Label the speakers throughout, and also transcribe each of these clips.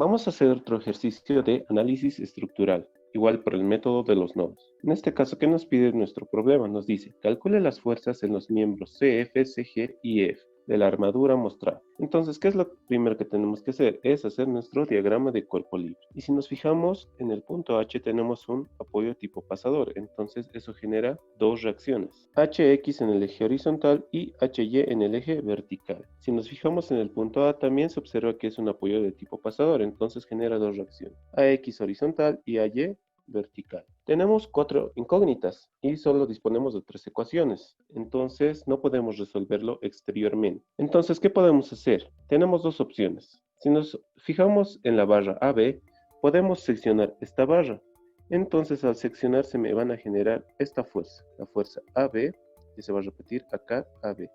Speaker 1: Vamos a hacer otro ejercicio de análisis estructural, igual por el método de los nodos. En este caso, ¿qué nos pide nuestro problema? Nos dice, calcule las fuerzas en los miembros CF, CG y EF de la armadura mostrada. Entonces, ¿qué es lo primero que tenemos que hacer? Es hacer nuestro diagrama de cuerpo libre. Y si nos fijamos, en el punto H tenemos un apoyo tipo pasador. Entonces, eso genera dos reacciones. HX en el eje horizontal y HY en el eje vertical. Si nos fijamos en el punto A, también se observa que es un apoyo de tipo pasador. Entonces, genera dos reacciones. AX horizontal y AY vertical. Tenemos 4 incógnitas y solo disponemos de 3 ecuaciones, entonces no podemos resolverlo exteriormente. Entonces, ¿qué podemos hacer? Tenemos dos opciones. Si nos fijamos en la barra AB, podemos seccionar esta barra. Entonces, al seccionar se me van a generar esta fuerza, la fuerza AB, que se va a repetir acá AB.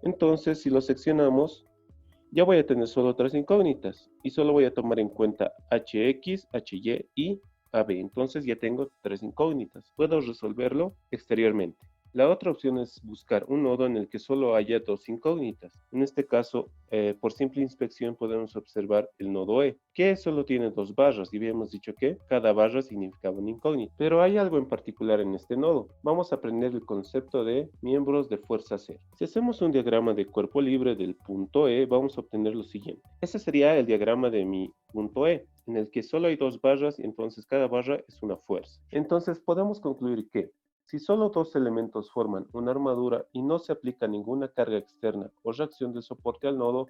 Speaker 1: Entonces, si lo seccionamos, ya voy a tener solo 3 incógnitas y solo voy a tomar en cuenta HX, HY y AB. Entonces ya tengo 3 incógnitas. Puedo resolverlo exteriormente. La otra opción es buscar un nodo en el que solo haya 2 incógnitas. En este caso, por simple inspección podemos observar el nodo E, que solo tiene 2 barras y habíamos dicho que cada barra significaba un incógnito. Pero hay algo en particular en este nodo. Vamos a aprender el concepto de miembros de fuerza cero. Si hacemos un diagrama de cuerpo libre del punto E, vamos a obtener lo siguiente. Ese sería el diagrama de mi punto E, en el que solo hay 2 barras y entonces cada barra es una fuerza. Entonces podemos concluir que si solo 2 elementos forman una armadura y no se aplica ninguna carga externa o reacción de soporte al nodo,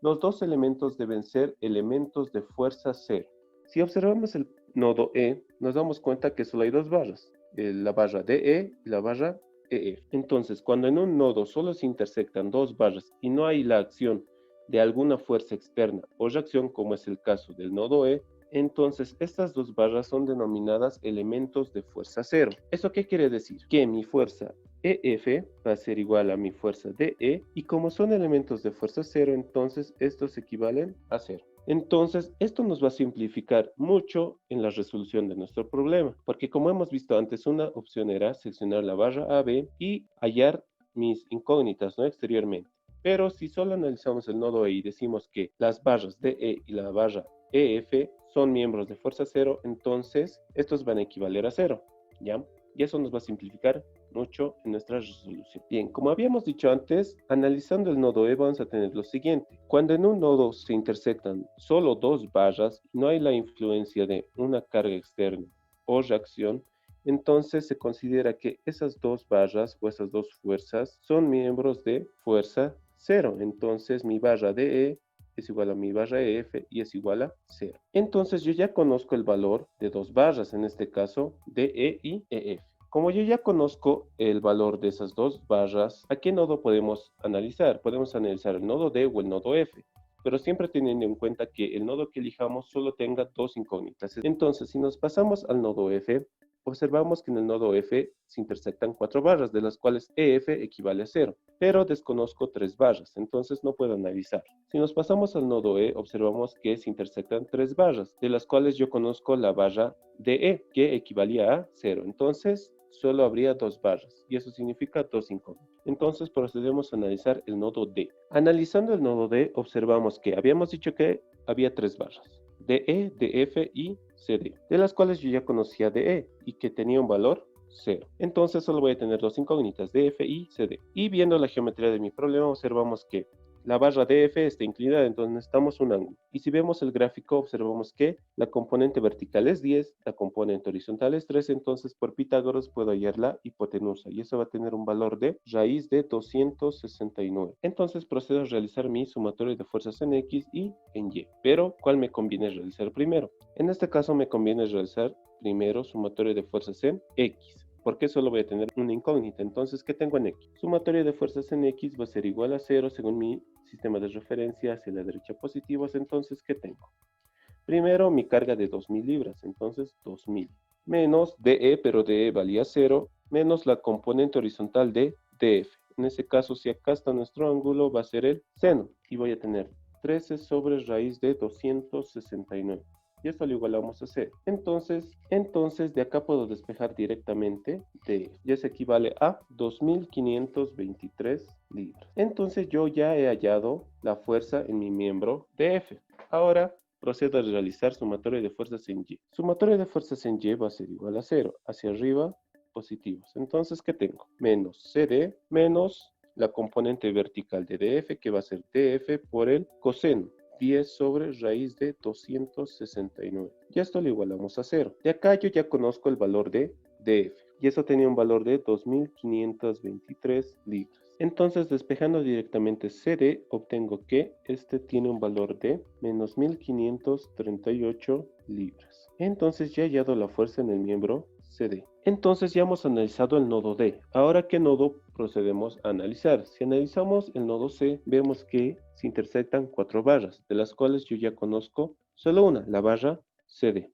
Speaker 1: los 2 elementos deben ser elementos de fuerza cero. Si observamos el nodo E, nos damos cuenta que solo hay 2 barras, la barra DE y la barra EF. Entonces, cuando en un nodo solo se intersectan 2 barras y no hay la acción de alguna fuerza externa o reacción, como es el caso del nodo E, entonces estas 2 barras son denominadas elementos de fuerza cero. ¿Eso qué quiere decir? Que mi fuerza EF va a ser igual a mi fuerza DE y como son elementos de fuerza cero, entonces estos equivalen a cero. Entonces, esto nos va a simplificar mucho en la resolución de nuestro problema, porque como hemos visto antes, una opción era seccionar la barra AB y hallar mis incógnitas, ¿no? Exteriormente. Pero si solo analizamos el nodo E y decimos que las barras DE y la barra EF son miembros de fuerza cero, entonces estos van a equivaler a cero, ¿ya? Y eso nos va a simplificar mucho en nuestra resolución. Bien, como habíamos dicho antes, analizando el nodo E vamos a tener lo siguiente. Cuando en un nodo se intersectan solo 2 barras y no hay la influencia de una carga externa o reacción, entonces se considera que esas 2 barras o esas 2 fuerzas son miembros de fuerza cero. Entonces mi barra DE es igual a mi barra EF y es igual a 0. Entonces yo ya conozco el valor de 2 barras, en este caso DE y EF. Como yo ya conozco el valor de esas 2 barras, ¿a qué nodo podemos analizar? Podemos analizar el nodo D o el nodo F, pero siempre teniendo en cuenta que el nodo que elijamos solo tenga 2 incógnitas. Entonces, si nos pasamos al nodo F, observamos que en el nodo F se intersectan 4 barras, de las cuales EF equivale a 0, pero desconozco 3 barras, entonces no puedo analizar. Si nos pasamos al nodo E, observamos que se intersectan 3 barras, de las cuales yo conozco la barra DE, que equivalía a 0. Entonces, solo habría 2 barras, y eso significa 2 incógnitas. Entonces, procedemos a analizar el nodo D. Analizando el nodo D, observamos que habíamos dicho que había 3 barras, DE, DF y CD, de las cuales yo ya conocía DE y que tenía un valor 0. Entonces solo voy a tener 2 incógnitas, DF y CD. Y viendo la geometría de mi problema, observamos que la barra DF está inclinada, entonces necesitamos un ángulo. Y si vemos el gráfico, observamos que la componente vertical es 10, la componente horizontal es 3, entonces por Pitágoras puedo hallar la hipotenusa, y eso va a tener un valor de raíz de 269. Entonces procedo a realizar mi sumatorio de fuerzas en X y en Y. Pero, ¿cuál me conviene realizar primero? En este caso me conviene realizar primero sumatorio de fuerzas en X. Porque solo voy a tener una incógnita. Entonces, ¿qué tengo en X? Sumatorio de fuerzas en X va a ser igual a 0 según mi sistema de referencia hacia la derecha positivos. Entonces, ¿qué tengo? Primero, mi carga de 2000 libras. Entonces, 2000. Menos DE, pero DE valía 0. Menos la componente horizontal de DF. En ese caso, si acá está nuestro ángulo, va a ser el seno. Y voy a tener 13 sobre raíz de 269. Y esto lo igualamos a 0. Entonces de acá puedo despejar directamente de y eso equivale a 2523 libras. Entonces yo ya he hallado la fuerza en mi miembro DF. Ahora procedo a realizar sumatoria de fuerzas en Y. Sumatoria de fuerzas en Y va a ser igual a 0. Hacia arriba, positivos. Entonces, ¿qué tengo? Menos CD menos la componente vertical de DF, que va a ser DF por el coseno. 10 sobre raíz de 269. Ya esto lo igualamos a 0. De acá yo ya conozco el valor de DF. Y eso tenía un valor de 2523 libras. Entonces, despejando directamente CD, obtengo que este tiene un valor de menos 1538 libras. Entonces ya he hallado la fuerza en el miembro CD. Entonces ya hemos analizado el nodo D. Ahora, ¿qué nodo procedemos a analizar? Si analizamos el nodo C, vemos que se intersectan 4 barras, de las cuales yo ya conozco solo una, la barra CD.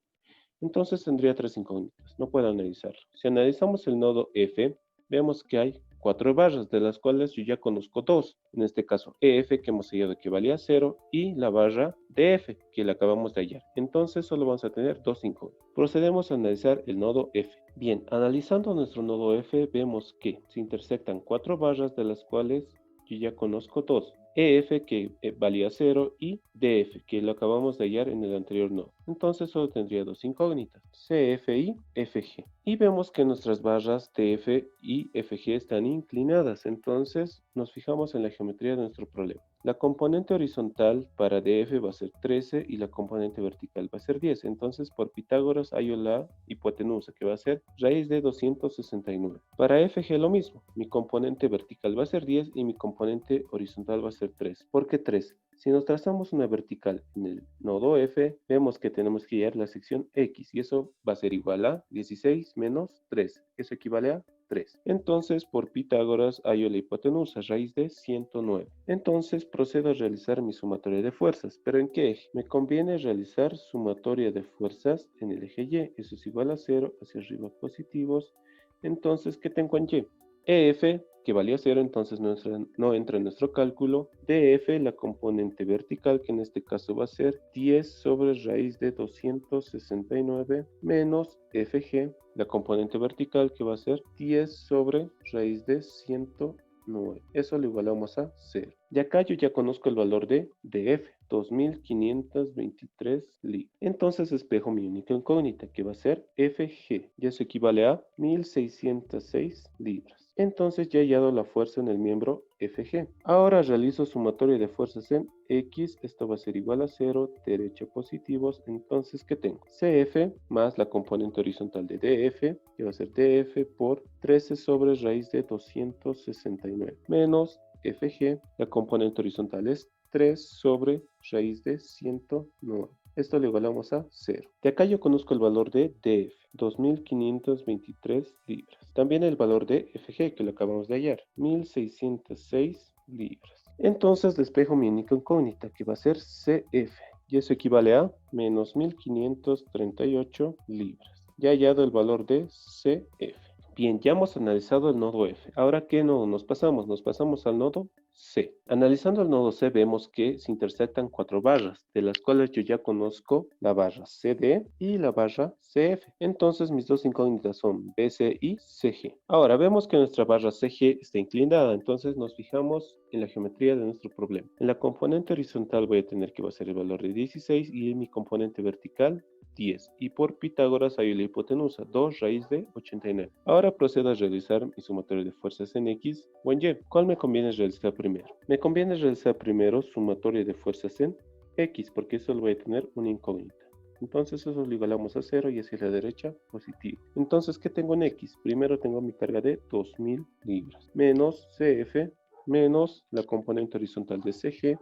Speaker 1: Entonces tendría 3 incógnitas, no puedo analizarlo. Si analizamos el nodo F, vemos que hay 4 barras, de las cuales yo ya conozco 2. En este caso EF, que hemos hallado que valía 0, y la barra DF, que la acabamos de hallar. Entonces solo vamos a tener 2 incógnitas. Procedemos a analizar el nodo F. Bien, analizando nuestro nodo F, vemos que se intersectan 4 barras, de las cuales yo ya conozco 2. EF, que valía 0, y DF, que lo acabamos de hallar en el anterior nodo. Entonces solo tendría 2 incógnitas, CF y FG. Y vemos que nuestras barras DF y FG están inclinadas, entonces nos fijamos en la geometría de nuestro problema. La componente horizontal para DF va a ser 13 y la componente vertical va a ser 10. Entonces, por Pitágoras hallo la hipotenusa, que va a ser raíz de 269. Para FG lo mismo. Mi componente vertical va a ser 10 y mi componente horizontal va a ser 3. ¿Por qué 3? Si nos trazamos una vertical en el nodo F, vemos que tenemos que hallar la sección X y eso va a ser igual a 16 menos 3. Eso equivale a 3. Entonces, por Pitágoras hallo la hipotenusa, raíz de 109. Entonces, procedo a realizar mi sumatoria de fuerzas. ¿Pero en qué eje? Me conviene realizar sumatoria de fuerzas en el eje Y. Eso es igual a 0, hacia arriba positivos. Entonces, ¿qué tengo en Y? EF, que valía 0, entonces no entra en nuestro cálculo. DF, la componente vertical, que en este caso va a ser 10 sobre raíz de 269 menos FG, la componente vertical, que va a ser 10 sobre raíz de 109. Eso lo igualamos a 0. De acá yo ya conozco el valor de DF, 2523 libras. Entonces despejo mi única incógnita, que va a ser FG, y eso equivale a 1606 libras. Entonces ya he hallado la fuerza en el miembro FG. Ahora realizo sumatoria de fuerzas en X, esto va a ser igual a 0, derecha positivos, entonces ¿qué tengo? CF más la componente horizontal de DF, que va a ser DF por 13 sobre raíz de 269, menos FG, la componente horizontal es 3 sobre raíz de 109. Esto lo igualamos a 0. De acá yo conozco el valor de DF, 2523 libras. También el valor de FG, que lo acabamos de hallar, 1606 libras. Entonces despejo mi única incógnita, que va a ser CF, y eso equivale a menos 1538 libras. Ya he hallado el valor de CF. Bien, ya hemos analizado el nodo F. Ahora, ¿qué nodo nos pasamos? Nos pasamos al nodo C. Analizando el nodo C, vemos que se intersectan 4 barras, de las cuales yo ya conozco la barra CD y la barra CF. Entonces, mis dos incógnitas son BC y CG. Ahora, vemos que nuestra barra CG está inclinada, entonces nos fijamos en la geometría de nuestro problema. En la componente horizontal voy a tener que va a ser el valor de 16 y en mi componente vertical 10, y por Pitágoras hay la hipotenusa, 2 raíz de 89. Ahora procedo a realizar mi sumatoria de fuerzas en X o en Y. ¿Cuál me conviene realizar primero? Me conviene realizar primero sumatoria de fuerzas en X, porque eso lo voy a tener una incógnita. Entonces eso lo igualamos a 0 y hacia la derecha positivo. Entonces, ¿qué tengo en X? Primero tengo mi carga de 2000 libras, menos CF, menos la componente horizontal de CG,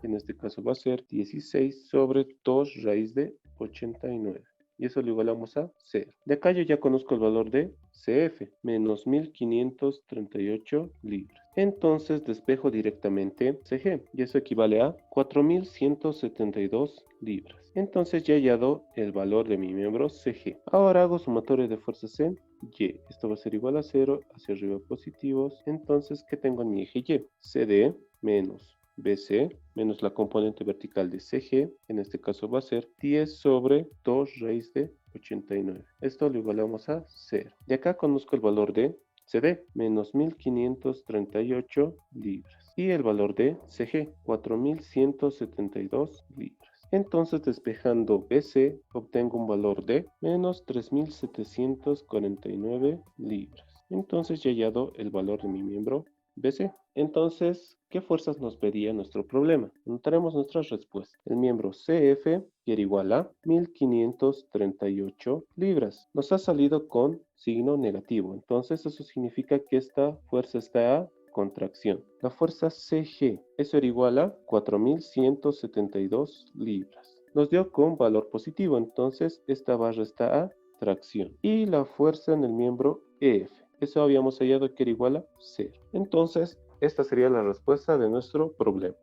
Speaker 1: en este caso va a ser 16 sobre 2 raíz de 89. Y eso lo igualamos a 0. De acá yo ya conozco el valor de CF, menos 1538 libras. Entonces despejo directamente CG, y eso equivale a 4172 libras. Entonces ya he hallado el valor de mi miembro CG. Ahora hago sumatoria de fuerzas en Y. Esto va a ser igual a 0, hacia arriba positivos. Entonces, ¿qué tengo en mi eje Y? CD menos BC menos la componente vertical de CG, en este caso va a ser 10 sobre 2 raíz de 89. Esto lo igualamos a 0. De acá conozco el valor de CD, menos 1538 libras. Y el valor de CG, 4172 libras. Entonces, despejando BC, obtengo un valor de menos 3.749 libras. Entonces, ya he hallado el valor de mi miembro BC. Entonces, ¿qué fuerzas nos pedía nuestro problema? Anotaremos nuestras respuestas. El miembro CF, que era igual a 1.538 libras. Nos ha salido con signo negativo. Entonces, eso significa que esta fuerza está a contracción. La fuerza CG, eso era igual a 4.172 libras. Nos dio con valor positivo, entonces esta barra está a tracción. Y la fuerza en el miembro EF, eso habíamos hallado que era igual a 0. Entonces, esta sería la respuesta de nuestro problema.